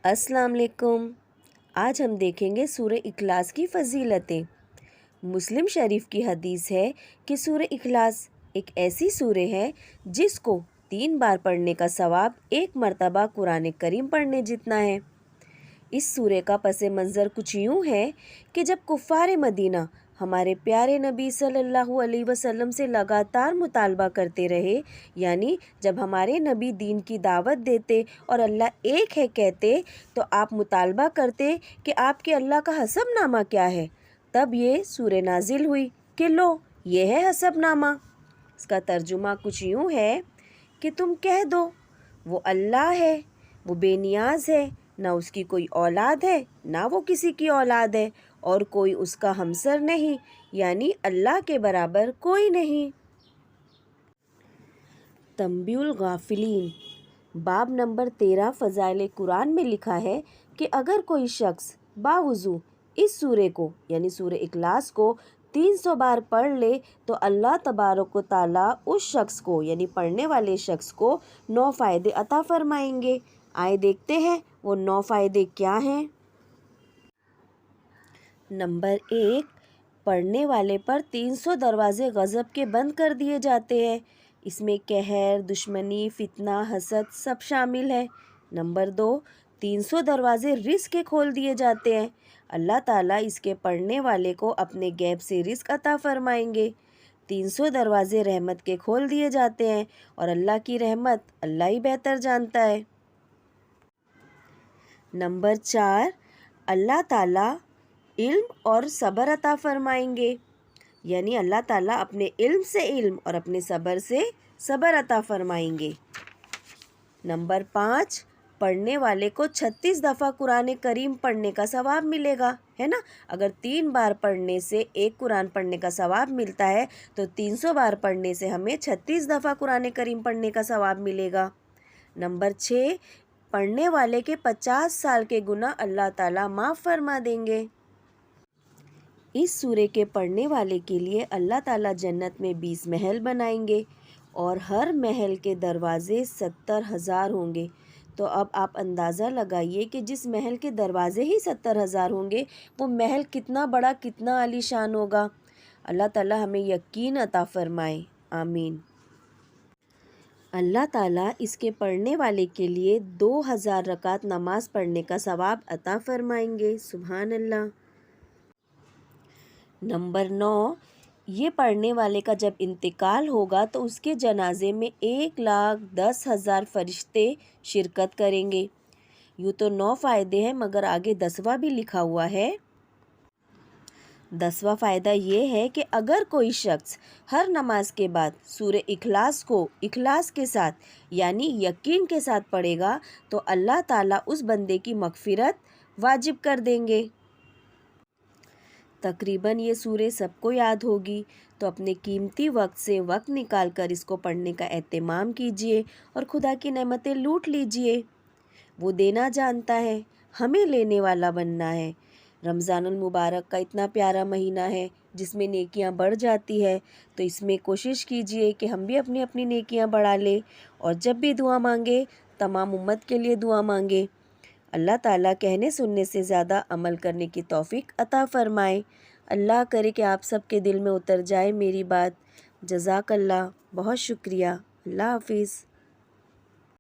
अस्सलाम वालेकुम। आज हम देखेंगे सूरह इखलास की फ़जीलतें। मुस्लिम शरीफ की हदीस है कि सूरह इखलास एक ऐसी सूरह है जिसको 3 बार पढ़ने का सवाब 1 मरतबा कुरान करीम पढ़ने जितना है। इस सूरह का पस मंज़र कुछ यूँ है कि जब कुफ़ार मदीना हमारे प्यारे नबी सल्लल्लाहु अलैहि वसल्लम से लगातार मुतालबा करते रहे, यानी जब हमारे नबी दीन की दावत देते और अल्लाह एक है कहते तो आप मुतालबा करते कि आपके अल्लाह का हसबनामा क्या है। तब ये सूरह नाजिल हुई कि लो ये है हसबनामा। इसका तर्जुमा कुछ यूँ है कि तुम कह दो वो अल्लाह है, वो बेनियाज है, ना उसकी कोई औलाद है ना वो किसी की औलाद है, और कोई उसका हमसर नहीं, यानी अल्लाह के बराबर कोई नहीं। तंबीउल गाफिलीन बाब नंबर 13 फ़ज़ाइल कुरान में लिखा है कि अगर कोई शख्स बावुज़ू इस सूरे को यानी सूरह इखलास को 300 बार पढ़ ले तो अल्लाह तबारक व तआला उस शख्स को यानी पढ़ने वाले शख्स को 9 फ़ायदे अता फरमाएंगे। आए देखते हैं वो 9 फ़ायदे क्या हैं। नंबर 1, पढ़ने वाले पर 300 दरवाज़े गज़ब के बंद कर दिए जाते हैं। इसमें कहर, दुश्मनी, फितना, हसद सब शामिल है। नंबर 2, 300 दरवाज़े रिज़्क़ के खोल दिए जाते हैं। अल्लाह ताला इसके पढ़ने वाले को अपने गैब से रिज़्क़ अता फरमाएंगे। 300 दरवाज़े रहमत के खोल दिए जाते हैं और अल्लाह की रहमत अल्लाह ही बेहतर जानता है। नंबर 4, अल्लाह ताला इल्म और सब्र अता फरमाएंगे, यानी अल्लाह ताला अपने इल्म से इल्म और अपने सब्र से सब्र अता फरमाएंगे। नंबर 5, पढ़ने वाले को 36 दफ़ा कुरान करीम पढ़ने का सवाब मिलेगा, है ना। अगर 3 बार पढ़ने से 1 कुरान पढ़ने का सवाब मिलता है तो 300 बार पढ़ने से हमें 36 दफ़ा कुरान करीम पढ़ने का सवाब मिलेगा। नंबर 6, पढ़ने वाले के 50 साल के गुनाह अल्लाह ताला माफ़ फरमा देंगे। इस सूरे के पढ़ने वाले के लिए अल्लाह ताला जन्नत में 20 महल बनाएंगे और हर महल के दरवाज़े 70,000 होंगे। तो अब आप अंदाज़ा लगाइए कि जिस महल के दरवाज़े ही 70,000 होंगे वो महल कितना बड़ा कितना आलीशान होगा। अल्लाह ताला हमें यकीन अता फरमाए, आमीन। अल्लाह ताला इसके पढ़ने वाले के लिए 2000 रकात नमाज पढ़ने का सवाब अता फरमाएंगे, सुभान अल्लाह। नंबर 9, ये पढ़ने वाले का जब इंतकाल होगा तो उसके जनाजे में 1,10,000 फरिश्ते शिरकत करेंगे। यूँ तो 9 फ़ायदे हैं मगर आगे 10वां भी लिखा हुआ है। 10वां फ़ायदा ये है कि अगर कोई शख्स हर नमाज के बाद सूरह इखलास को इखलास के साथ यानी यकीन के साथ पढ़ेगा तो अल्लाह ताला उस बंदे की मग़फ़िरत वाजिब कर देंगे। तकरीबन ये सूरह सबको याद होगी, तो अपने कीमती वक्त से वक्त निकाल कर इसको पढ़ने का एहतमाम कीजिए और खुदा की नेमतें लूट लीजिए। वो देना जानता है, हमें लेने वाला बनना है। रमज़ानुल मुबारक का इतना प्यारा महीना है जिसमें नेकियां बढ़ जाती है, तो इसमें कोशिश कीजिए कि हम भी अपनी अपनी नेकियां बढ़ा लें और जब भी दुआ मांगे तमाम उम्मत के लिए दुआ मांगे। अल्लाह ताला कहने सुनने से ज़्यादा अमल करने की तौफ़ीक अता फ़रमाए। अल्लाह करे कि आप सब के दिल में उतर जाए मेरी बात। जज़ाकल्लाह, बहुत शुक्रिया। अल्लाह हाफ़िज़।